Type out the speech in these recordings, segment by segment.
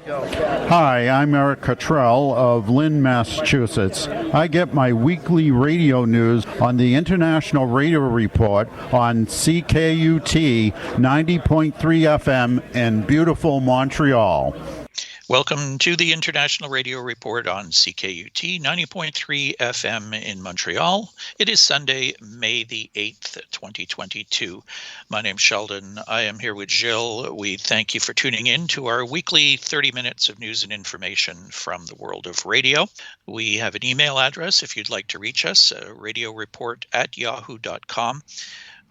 Hi, I'm Eric Cottrell of Lynn, Massachusetts. I get my weekly radio news on the International Radio Report on CKUT 90.3 FM in beautiful Montreal. Welcome to the International Radio Report on CKUT 90.3 FM in Montreal. It is Sunday, May the 8th, 2022. My name's Sheldon. I am here with Gilles. We thank you for tuning in to our weekly 30 minutes of news and information from the world of radio. We have an email address if you'd like to reach us, radioreport@yahoo.com.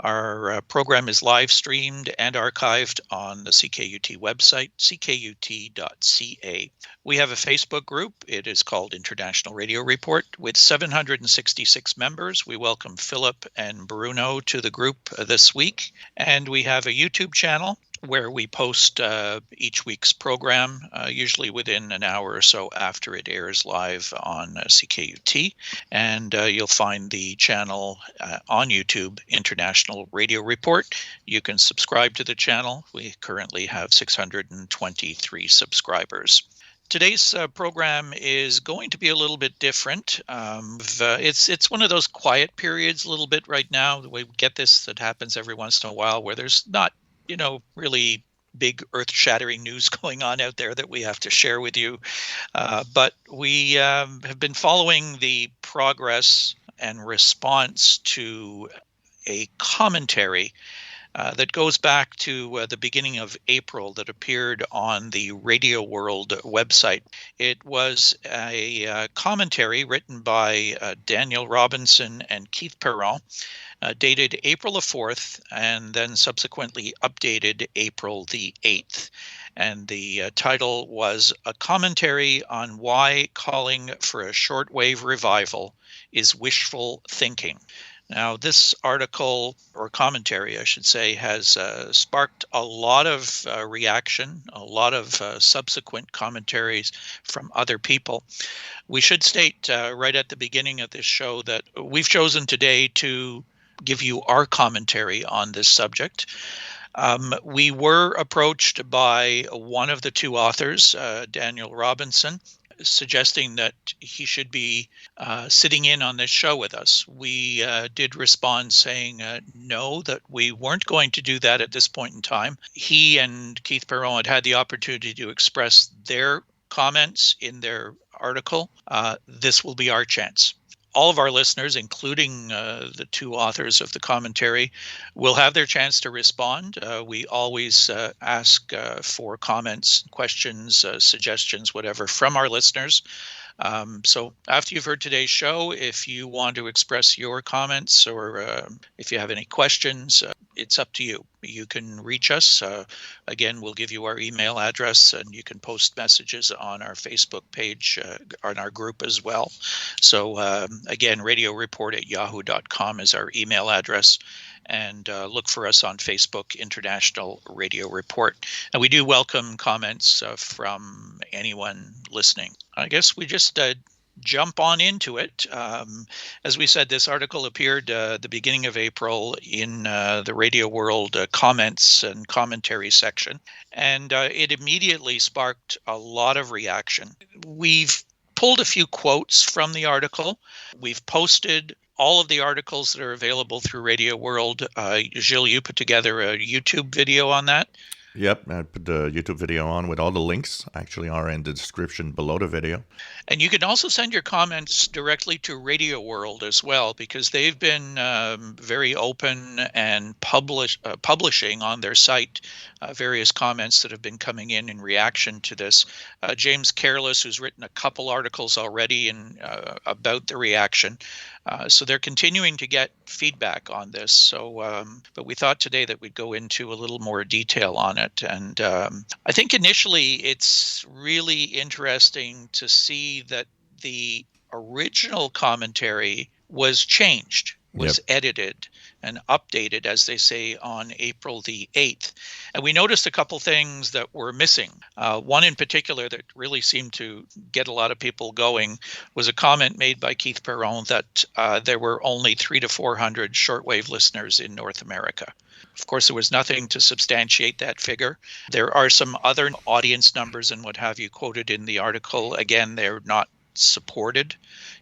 Our program is live streamed and archived on the CKUT website, ckut.ca. We have a Facebook group. It is called International Radio Report with 766 members. We welcome Philip and Bruno to the group this week. And we have a YouTube channel where we post each week's program, usually within an hour or so after it airs live on CKUT. And you'll find the channel on YouTube, International Radio Report. You can subscribe to the channel. We currently have 623 subscribers. Today's program is going to be a little bit different. It's one of those quiet periods a little bit right now. We get this that happens every once in a while where there's not really big earth-shattering news going on out there that we have to share with you. But we have been following the progress and response to a commentary that goes back to the beginning of April that appeared on the Radio World website. It was a commentary written by Daniel Robinson and Keith Perron, dated April the 4th, and then subsequently updated April the 8th. And the title was A Commentary on Why Calling for a Shortwave Revival is Wishful Thinking. Now, this article, or commentary, I should say, has sparked a lot of reaction, a lot of subsequent commentaries from other people. We should state right at the beginning of this show that we've chosen today to give you our commentary on this subject. We were approached by one of the two authors, Daniel Robinson, suggesting that he should be sitting in on this show with us. We did respond saying no, that we weren't going to do that at this point in time. He and Keith Perron had the opportunity to express their comments in their article. This will be our chance. All of our listeners, including the two authors of the commentary, will have their chance to respond. We always ask for comments, questions, suggestions, whatever, from our listeners. So after you've heard today's show, if you want to express your comments or if you have any questions, it's up to you. You can reach us. Again, we'll give you our email address, and you can post messages on our Facebook page, on our group as well. So again, radioreport@yahoo.com is our email address. And look for us on Facebook, International Radio Report. And we do welcome comments from anyone listening. I guess we just jump on into it. As we said, this article appeared the beginning of April in the Radio World comments and commentary section. And it immediately sparked a lot of reaction. We've pulled a few quotes from the article. We've posted all of the articles that are available through Radio World. Gilles, you put together a YouTube video on that. Yep, I put the YouTube video on with all the links actually are in the description below the video. And you can also send your comments directly to Radio World as well, because they've been very open and publishing on their site various comments that have been coming in reaction to this. James Careless, who's written a couple articles already about the reaction. So they're continuing to get feedback on this. So, but we thought today that we'd go into a little more detail on it. And I think initially it's really interesting to see that the original commentary was changed, was edited and updated, as they say, on April the 8th. And we noticed a couple things that were missing. One in particular that really seemed to get a lot of people going was a comment made by Keith Perron that there were only 300 to 400 shortwave listeners in North America. Of course, there was nothing to substantiate that figure. There are some other audience numbers and what have you quoted in the article. Again, they're not supported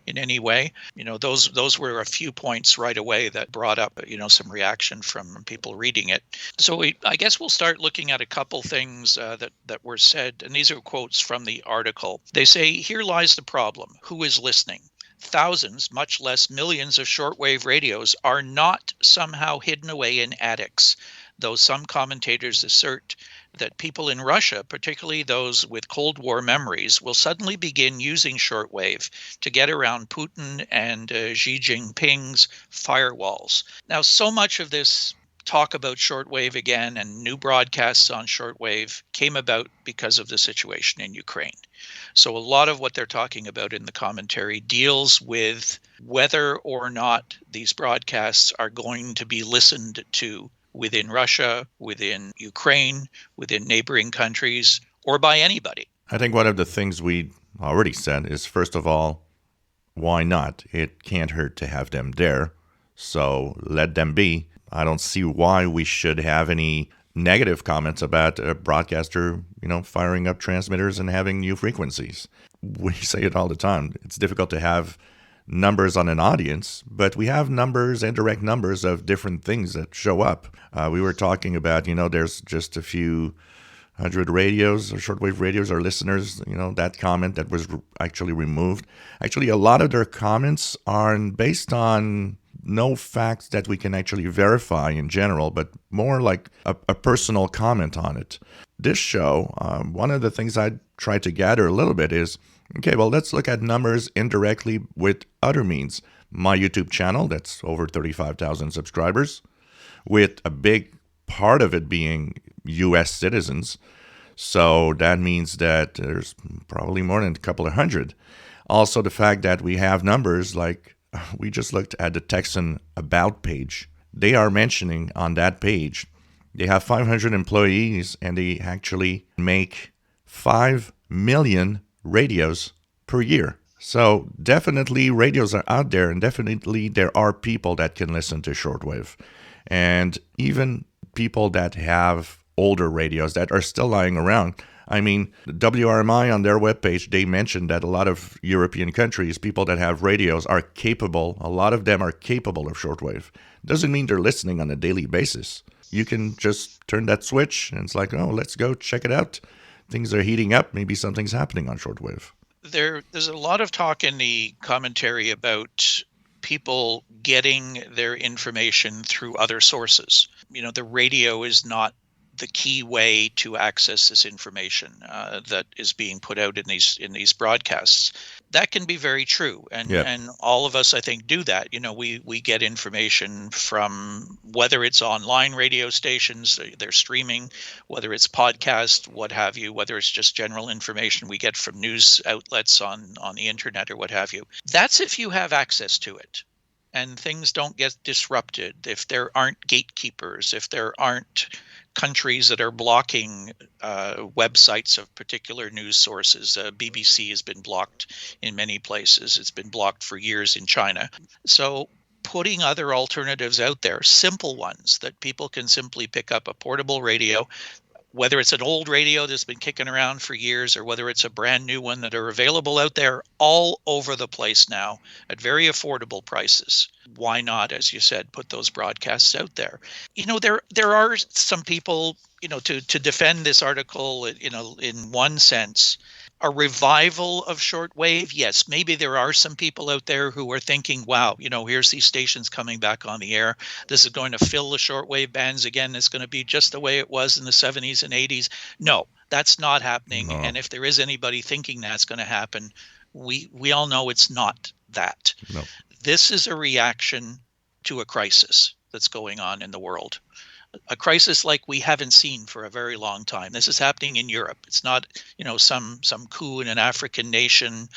in any way. Those were a few points right away that brought up, some reaction from people reading it. So I guess we'll start looking at a couple things that were said, and these are quotes from the article. They say, "Here lies the problem. Who is listening? Thousands, much less millions of shortwave radios are not somehow hidden away in attics, though some commentators assert that people in Russia, particularly those with Cold War memories, will suddenly begin using shortwave to get around Putin and Xi Jinping's firewalls." Now, so much of this talk about shortwave again and new broadcasts on shortwave came about because of the situation in Ukraine. So a lot of what they're talking about in the commentary deals with whether or not these broadcasts are going to be listened to within Russia, within Ukraine, within neighboring countries, or by anybody. I think one of the things we already said is, first of all, why not? It can't hurt to have them there, so let them be. I don't see why we should have any negative comments about a broadcaster, firing up transmitters and having new frequencies. We say it all the time. It's difficult to have numbers on an audience, but we have numbers, indirect numbers of different things that show up. We were talking about, there's just a few hundred radios or shortwave radios or listeners, that comment that was actually removed. Actually, a lot of their comments are based on no facts that we can actually verify in general, but more like a personal comment on it. This show, one of the things I try to gather a little bit is, okay, well, let's look at numbers indirectly with other means. My YouTube channel, that's over 35,000 subscribers, with a big part of it being U.S. citizens. So that means that there's probably more than a couple of hundred. Also, the fact that we have numbers like, we just looked at the Texan About page. They are mentioning on that page, they have 500 employees and they actually make 5 million radios per year. So definitely radios are out there, and definitely there are people that can listen to shortwave. And even people that have older radios that are still lying around. I mean, WRMI on their webpage, they mentioned that a lot of European countries, people that have radios are capable, a lot of them are capable of shortwave. Doesn't mean they're listening on a daily basis. You can just turn that switch and it's like, oh, let's go check it out. Things are heating up. Maybe something's happening on shortwave. There's a lot of talk in the commentary about people getting their information through other sources. The radio is not the key way to access this information that is being put out in these broadcasts. That can be very true, and all of us, I think, do that. We get information from, whether it's online radio stations, they're streaming, whether it's podcast, what have you, whether it's just general information we get from news outlets on the internet or what have you. That's if you have access to it and things don't get disrupted, if there aren't gatekeepers, if there aren't countries that are blocking websites of particular news sources. BBC has been blocked in many places. It's been blocked for years in China. So putting other alternatives out there, simple ones that people can simply pick up, a portable radio, whether it's an old radio that's been kicking around for years or whether it's a brand new one, that are available out there all over the place now at very affordable prices. Why not, as you said, put those broadcasts out there? There are some people, to defend this article, in one sense, a revival of shortwave. Yes, maybe there are some people out there who are thinking, wow, here's these stations coming back on the air. This is going to fill the shortwave bands again. It's going to be just the way it was in the 70s and 80s. No, that's not happening. No. And if there is anybody thinking that's going to happen, we all know it's not that. No. This is a reaction to a crisis that's going on in the world. A crisis like we haven't seen for a very long time. This is happening in Europe. It's not, some coup in an African nation,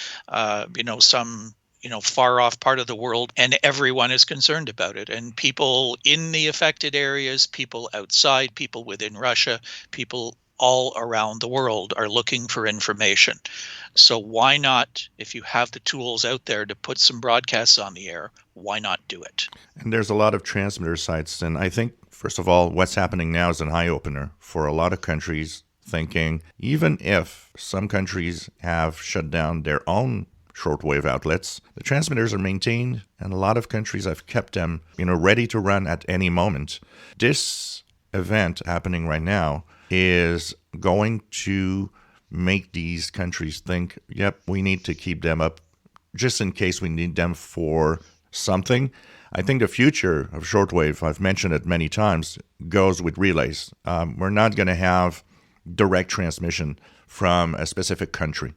some far off part of the world, and everyone is concerned about it. And people in the affected areas, people outside, people within Russia, people all around the world are looking for information. So why not, if you have the tools out there to put some broadcasts on the air, why not do it? And there's a lot of transmitter sites, and I think First of all, what's happening now is an eye-opener for a lot of countries, thinking even if some countries have shut down their own shortwave outlets, the transmitters are maintained, and a lot of countries have kept them, ready to run at any moment. This event happening right now is going to make these countries think, yep, we need to keep them up just in case we need them for something. I think the future of shortwave, I've mentioned it many times, goes with relays. We're not going to have direct transmission from a specific country.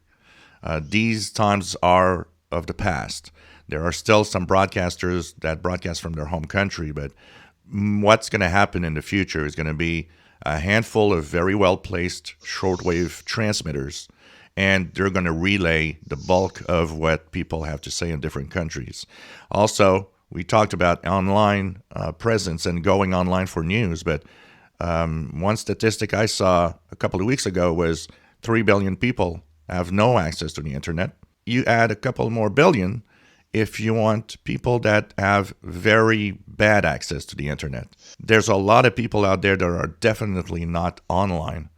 These times are of the past. There are still some broadcasters that broadcast from their home country, but what's going to happen in the future is going to be a handful of very well-placed shortwave transmitters, and they're going to relay the bulk of what people have to say in different countries. Also, we talked about online presence and going online for news, but one statistic I saw a couple of weeks ago was 3 billion people have no access to the internet. You add a couple more billion if you want people that have very bad access to the internet. There's a lot of people out there that are definitely not online,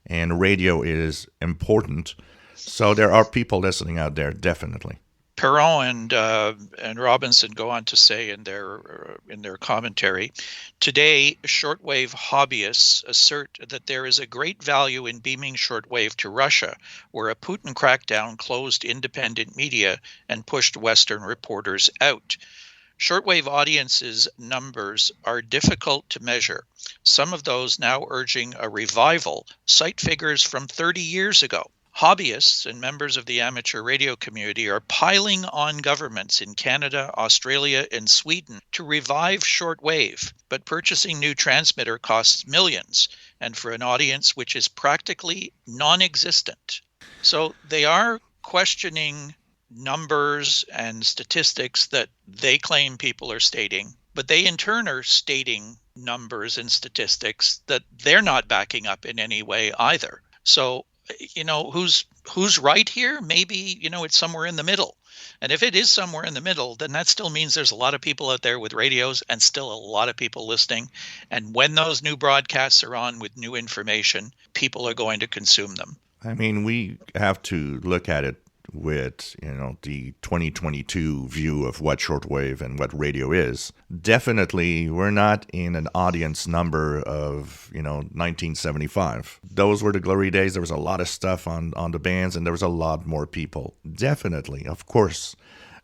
and radio is important. So there are people listening out there, definitely. Perron and Robinson go on to say in their commentary, today shortwave hobbyists assert that there is a great value in beaming shortwave to Russia, where a Putin crackdown closed independent media and pushed Western reporters out. Shortwave audiences numbers are difficult to measure. Some of those now urging a revival cite figures from 30 years ago. Hobbyists and members of the amateur radio community are piling on governments in Canada, Australia, and Sweden to revive shortwave, but purchasing new transmitter costs millions, and for an audience which is practically non-existent. So they are questioning numbers and statistics that they claim people are stating, but they in turn are stating numbers and statistics that they're not backing up in any way either. So who's right here? Maybe, it's somewhere in the middle. And if it is somewhere in the middle, then that still means there's a lot of people out there with radios and still a lot of people listening. And when those new broadcasts are on with new information, people are going to consume them. I mean, we have to look at it with, the 2022 view of what shortwave and what radio is. Definitely, we're not in an audience number of, 1975. Those were the glory days. There was a lot of stuff on the bands, and there was a lot more people. Definitely, of course.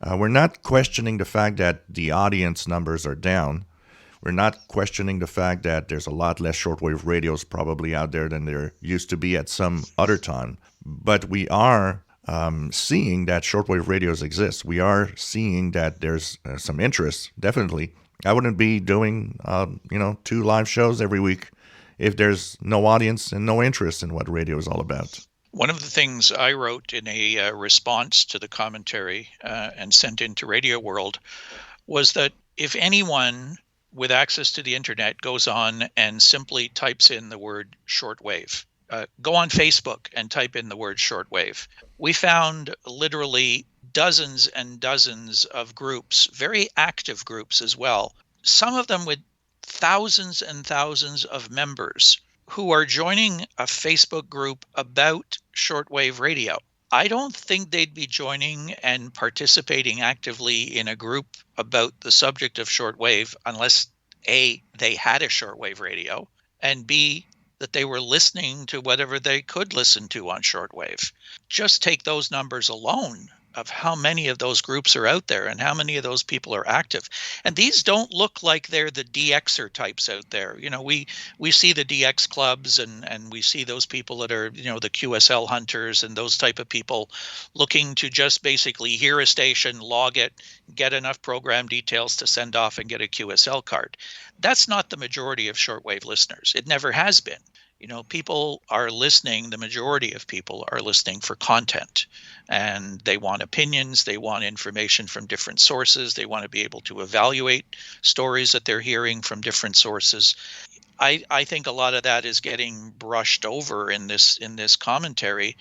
We're not questioning the fact that the audience numbers are down. We're not questioning the fact that there's a lot less shortwave radios probably out there than there used to be at some other time. But we are seeing that shortwave radios exist. We are seeing that there's some interest, definitely. I wouldn't be doing, 2 live shows every week if there's no audience and no interest in what radio is all about. One of the things I wrote in a response to the commentary and sent into Radio World was that if anyone with access to the internet goes on and simply types in the word shortwave, go on Facebook and type in the word shortwave. We found literally dozens and dozens of groups, very active groups as well, some of them with thousands and thousands of members who are joining a Facebook group about shortwave radio. I don't think they'd be joining and participating actively in a group about the subject of shortwave unless A, they had a shortwave radio, and B, that they were listening to whatever they could listen to on shortwave. Just take those numbers alone of how many of those groups are out there and how many of those people are active. And these don't look like they're the DXer types out there. We see the DX clubs and we see those people that are, the QSL hunters and those type of people looking to just basically hear a station, log it, get enough program details to send off and get a QSL card. That's not the majority of shortwave listeners. It never has been. People are listening, the majority of people are listening for content, and they want opinions, they want information from different sources, they want to be able to evaluate stories that they're hearing from different sources. I think a lot of that is getting brushed over in this commentary,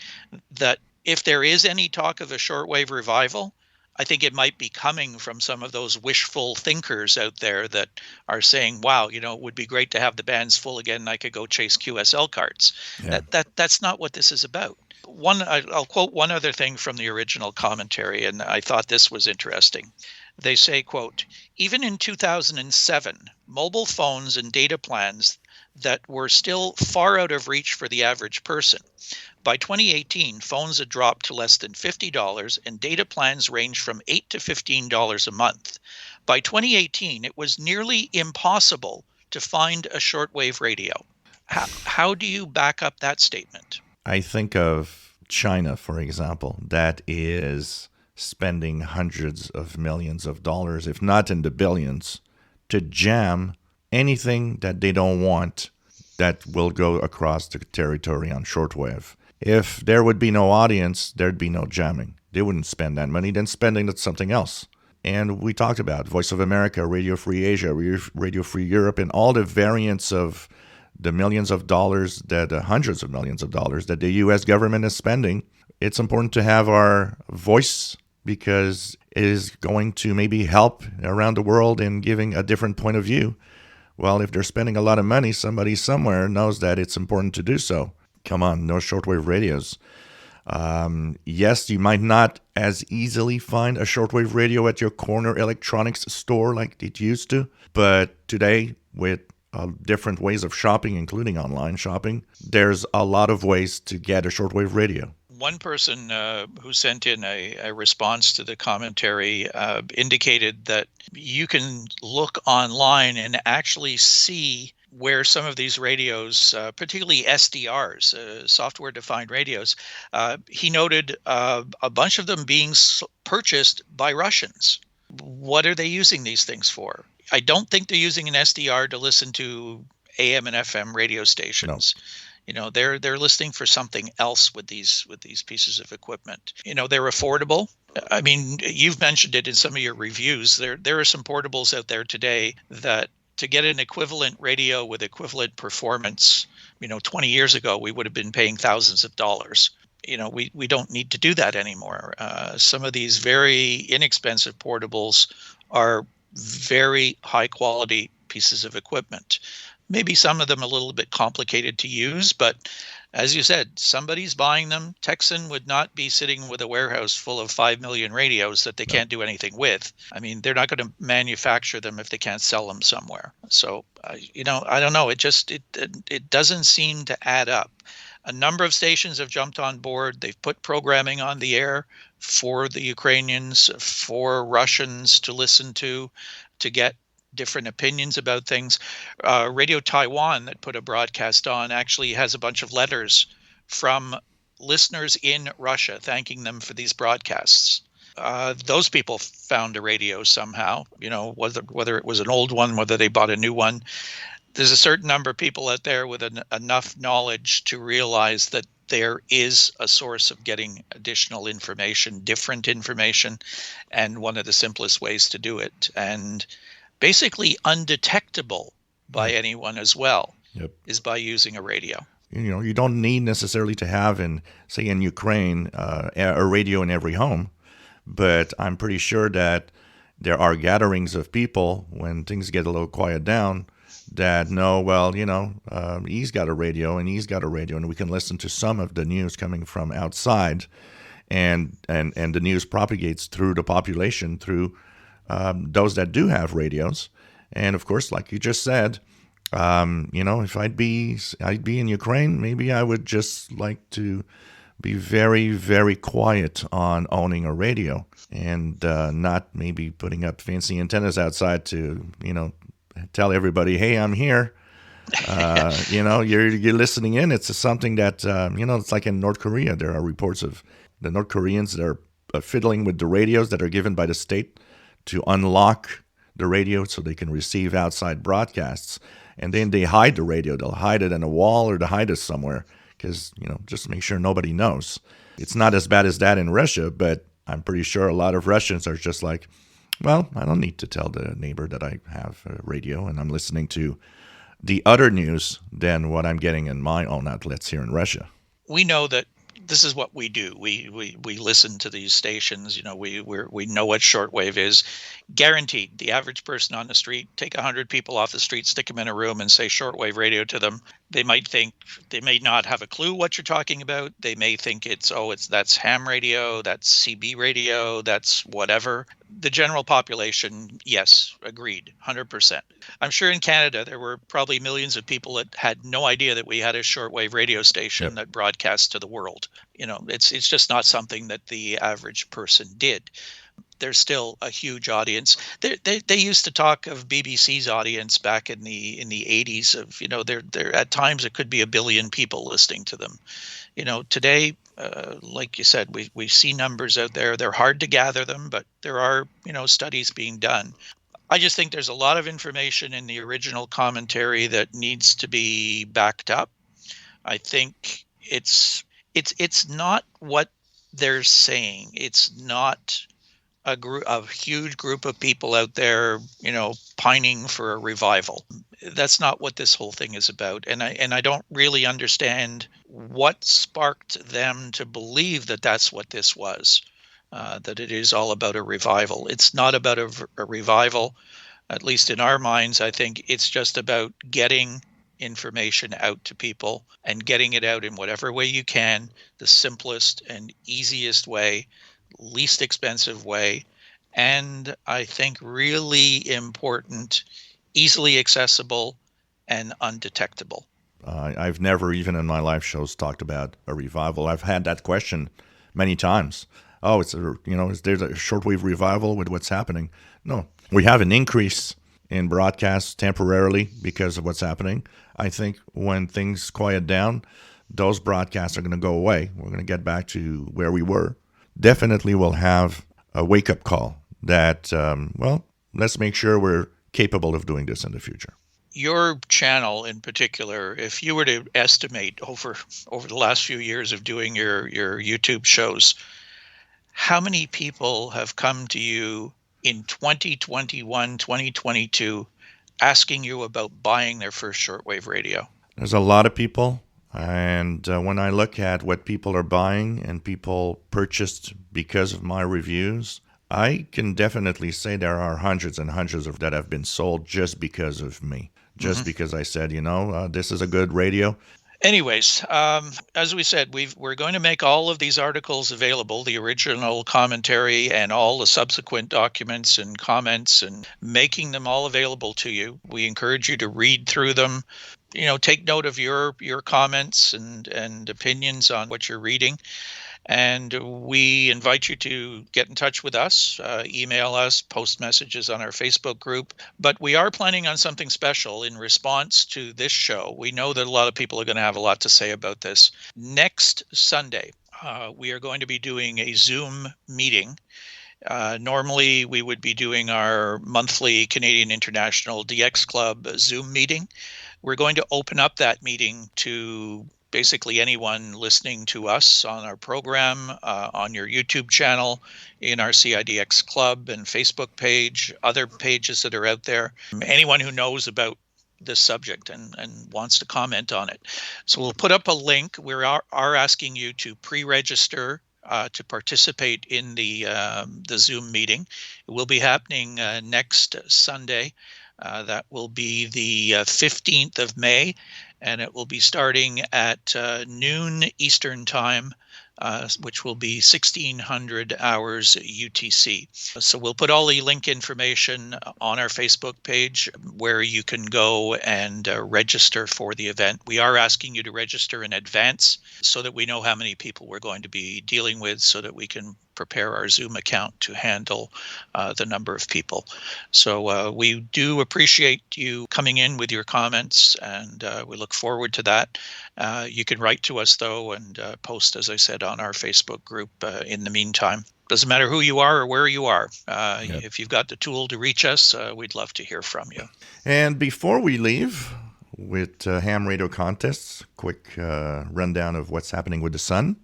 that if there is any talk of a shortwave revival, I think it might be coming from some of those wishful thinkers out there that are saying, wow, it would be great to have the bands full again and I could go chase QSL cards. Yeah. That's not what this is about. I'll quote one other thing from the original commentary, and I thought this was interesting. They say, quote, even in 2007, mobile phones and data plans that were still far out of reach for the average person. By 2018, phones had dropped to less than $50 and data plans ranged from $8 to $15 a month. By 2018, it was nearly impossible to find a shortwave radio. How do you back up that statement? I think of China, for example, that is spending hundreds of millions of dollars, if not in the billions, to jam anything that they don't want that will go across the territory on shortwave. If there would be no audience, there'd be no jamming. They wouldn't spend that money, then spending it something else. And we talked about Voice of America, Radio Free Asia, Radio Free Europe, and all the variants of the millions of dollars, that hundreds of millions of dollars that the U.S. government is spending. It's important to have our voice because it is going to maybe help around the world in giving a different point of view. Well, if they're spending a lot of money, somebody somewhere knows that it's important to do so. Come on, no shortwave radios. Yes, you might not as easily find a shortwave radio at your corner electronics store like it used to, but today with different ways of shopping, including online shopping, there's a lot of ways to get a shortwave radio. One person who sent in a response to the commentary indicated that you can look online and actually see where some of these radios, particularly SDRs, software-defined radios, he noted a bunch of them being purchased by Russians. What are they using these things for? I don't think they're using an SDR to listen to AM and FM radio stations. No. They're listening for something else with these pieces of equipment. They're affordable. I mean, you've mentioned it in some of your reviews. There are some portables out there today that to get an equivalent radio with equivalent performance, 20 years ago, we would have been paying thousands of dollars. We don't need to do that anymore. Some of these very inexpensive portables are very high quality pieces of equipment. Maybe some of them a little bit complicated to use, but as you said, somebody's buying them. Texan would not be sitting with a warehouse full of 5 million radios that they can't do anything with. I mean, they're not going to manufacture them if they can't sell them somewhere. So, I don't know. It doesn't seem to add up. A number of stations have jumped on board. They've put programming on the air for the Ukrainians, for Russians to listen to get different opinions about things. Radio Taiwan, that put a broadcast on, actually has a bunch of letters from listeners in Russia thanking them for these broadcasts. Those people found a radio somehow, whether it was an old one, whether they bought a new one. There's a certain number of people out there with enough knowledge to realize that there is a source of getting additional information, different information, and one of the simplest ways to do it, and basically undetectable by anyone as well, is by using a radio. You don't need necessarily to have, say in Ukraine, a radio in every home, but I'm pretty sure that there are gatherings of people when things get a little quiet down that know, well, he's got a radio and he's got a radio, and we can listen to some of the news coming from outside, and the news propagates through the population, through those that do have radios. And of course, like you just said, if I'd be in Ukraine, maybe I would just like to be very, very quiet on owning a radio, and not maybe putting up fancy antennas outside to, tell everybody, hey, I'm here. You're listening in. It's something that, it's like in North Korea. There are reports of the North Koreans that are fiddling with the radios that are given by the state to unlock the radio so they can receive outside broadcasts. And then they hide the radio. They'll hide it in a wall or they'll hide it somewhere because, just to make sure nobody knows. It's not as bad as that in Russia, but I'm pretty sure a lot of Russians are just like, well, I don't need to tell the neighbor that I have a radio and I'm listening to the other news than what I'm getting in my own outlets here in Russia. We know that this is what we do. We listen to these stations. We know what shortwave is. Guaranteed, the average person on the street, take 100 people off the street, stick them in a room, and say shortwave radio to them. They may not have a clue what you're talking about. They may think that's ham radio, that's CB radio, that's whatever. The general population, yes, agreed, 100%. I'm sure in Canada there were probably millions of people that had no idea that we had a shortwave radio station that broadcast to the world. It's just not something that the average person did. There's still a huge audience. They used to talk of BBC's audience back in the 80s of there at times it could be 1 billion people listening to them. Today, like you said, we see numbers out there. They're hard to gather them, but there are studies being done. I just think there's a lot of information in the original commentary that needs to be backed up. I think it's not what they're saying. It's not a huge group of people out there, pining for a revival. That's not what this whole thing is about. And I don't really understand what sparked them to believe that that's what this was, that it is all about a revival. It's not about a revival, at least in our minds. I think it's just about getting information out to people and getting it out in whatever way you can, the simplest and easiest way, least expensive way, and I think really important, easily accessible and undetectable. I've never, even in my live shows, talked about a revival. I've had that question many times. Oh, is there a shortwave revival with what's happening? No, we have an increase in broadcasts temporarily because of what's happening. I think when things quiet down, those broadcasts are going to go away. We're going to get back to where we were. Definitely we'll have a wake-up call that, let's make sure we're capable of doing this in the future. Your channel in particular, if you were to estimate over the last few years of doing your YouTube shows, how many people have come to you in 2021, 2022, asking you about buying their first shortwave radio? There's a lot of people. And when I look at what people are buying and people purchased because of my reviews, I can definitely say there are hundreds and hundreds of that have been sold just because of me. Just because I said, this is a good radio. Anyways, as we said, we're going to make all of these articles available, the original commentary and all the subsequent documents and comments, and making them all available to you. We encourage you to read through them. Take note of your comments and opinions on what you're reading. And we invite you to get in touch with us, email us, post messages on our Facebook group. But we are planning on something special in response to this show. We know that a lot of people are going to have a lot to say about this. Next Sunday, we are going to be doing a Zoom meeting. Normally, we would be doing our monthly Canadian International DX Club Zoom meeting. We're going to open up that meeting to basically anyone listening to us on our program, on your YouTube channel, in our CIDX Club and Facebook page, other pages that are out there, anyone who knows about this subject and wants to comment on it. So we'll put up a link. We are asking you to pre-register to participate in the Zoom meeting. It will be happening next Sunday. That will be the 15th of May, and it will be starting at noon Eastern Time, which will be 1600 hours UTC. So we'll put all the link information on our Facebook page where you can go and register for the event. We are asking you to register in advance so that we know how many people we're going to be dealing with, so that we can prepare our Zoom account to handle the number of people. So we do appreciate you coming in with your comments, and we look forward to that. You can write to us, though, and post, as I said, on our Facebook group in the meantime. Doesn't matter who you are or where you are. If you've got the tool to reach us, we'd love to hear from you. And before we leave with ham radio contests, quick rundown of what's happening with the sun.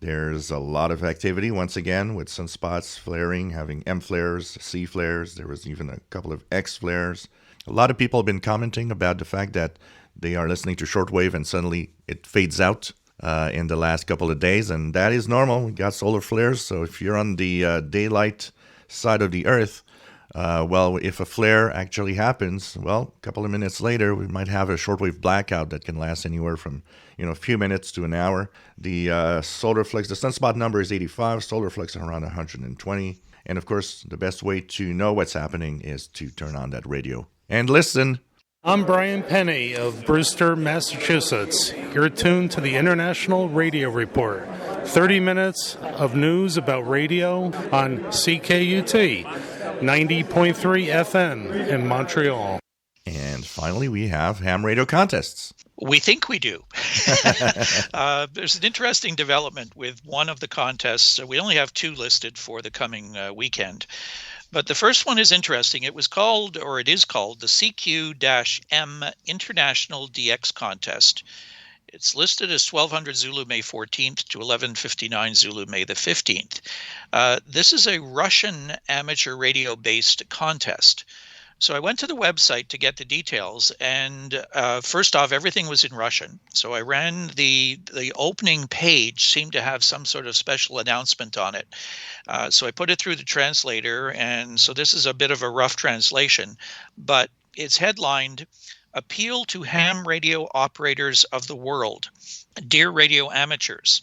There's a lot of activity, once again, with sunspots flaring, having M flares, C flares. There was even a couple of X flares. A lot of people have been commenting about the fact that they are listening to shortwave and suddenly it fades out. in the last couple of days, and that is normal. We got solar flares, so if you're on the daylight side of the Earth, well, if a flare actually happens, well, a couple of minutes later, we might have a shortwave blackout that can last anywhere from a few minutes to an hour. The solar flux, the sunspot number is 85, solar flux is around 120. And of course, the best way to know what's happening is to turn on that radio and listen. I'm Brian Penny of Brewster, Massachusetts. You're tuned to the International Radio Report. 30 minutes of news about radio on CKUT 90.3 FM in Montreal. And finally, we have ham radio contests. We think we do. There's an interesting development with one of the contests. We only have 2 listed for the coming weekend. But the first one is interesting. It is called the CQ-M International DX Contest. It's listed as 1200 Zulu May 14th to 11:59 Zulu May the 15th. This is a Russian amateur radio-based contest. So I went to the website to get the details, and first off, everything was in Russian. So I ran the opening page, seemed to have some sort of special announcement on it. So I put it through the translator, and so this is a bit of a rough translation, but it's headlined, "Appeal to Ham Radio Operators of the World. Dear Radio Amateurs,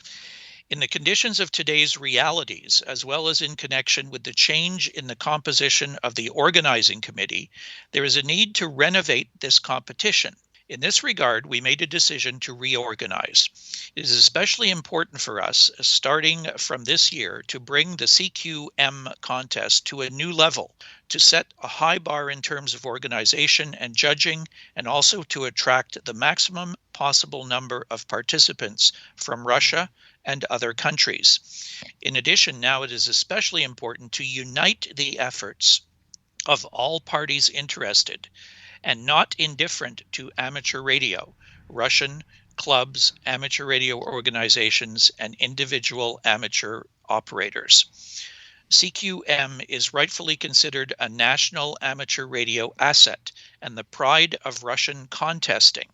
in the conditions of today's realities, as well as in connection with the change in the composition of the organizing committee, there is a need to renovate this competition. In this regard, we made a decision to reorganize. It is especially important for us, starting from this year, to bring the CQ-M contest to a new level, to set a high bar in terms of organization and judging, and also to attract the maximum possible number of participants from Russia and other countries. In addition, now it is especially important to unite the efforts of all parties interested and not indifferent to amateur radio, Russian clubs, amateur radio organizations, and individual amateur operators. CQ-M is rightfully considered a national amateur radio asset and the pride of Russian contesting.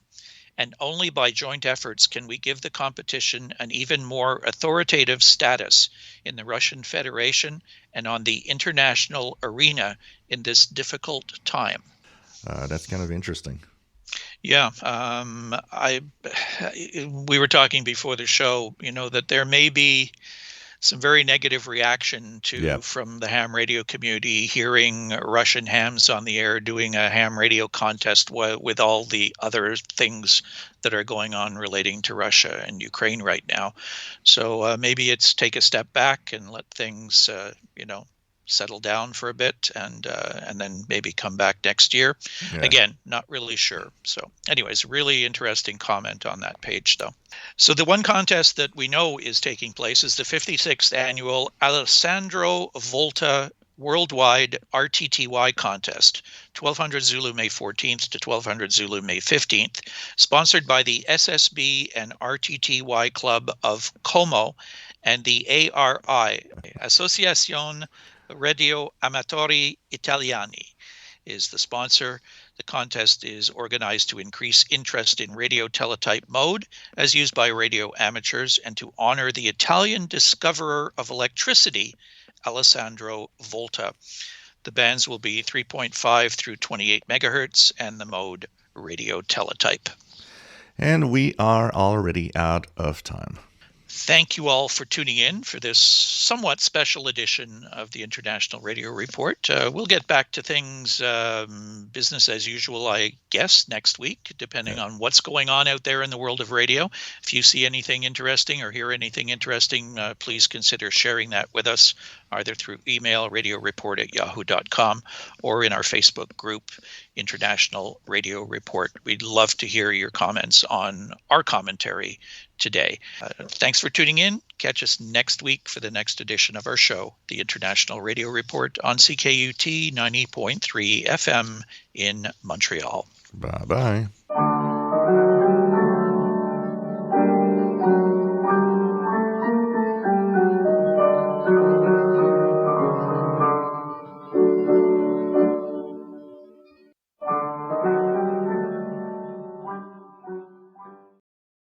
And only by joint efforts can we give the competition an even more authoritative status in the Russian Federation and on the international arena in this difficult time." That's kind of interesting. Yeah, we were talking before the show, that there may be some very negative reaction from the ham radio community hearing Russian hams on the air doing a ham radio contest with all the other things that are going on relating to Russia and Ukraine right now. So maybe it's take a step back and let things, settle down for a bit and then maybe come back next year. Yeah. Again, not really sure. So anyways, really interesting comment on that page though. So the one contest that we know is taking place is the 56th annual Alessandro Volta Worldwide RTTY contest, 1200 Zulu May 14th to 1200 Zulu May 15th, sponsored by the SSB and RTTY Club of Como and the ARI, Associazione Radio Amatori Italiani, is the sponsor. The contest is organized to increase interest in radio teletype mode as used by radio amateurs and to honor the Italian discoverer of electricity, Alessandro Volta. The bands will be 3.5 through 28 megahertz and the mode radio teletype. And we are already out of time. Thank you all for tuning in for this somewhat special edition of the International Radio Report. We'll get back to things business as usual, I guess, next week, depending on what's going on out there in the world of radio. If you see anything interesting or hear anything interesting, please consider sharing that with us, either through email, radioreport@yahoo.com, or in our Facebook group, International Radio Report. We'd love to hear your comments on our commentary today. Thanks for tuning in. Catch us next week for the next edition of our show, the International Radio Report on CKUT 90.3 FM in Montreal. Bye-bye.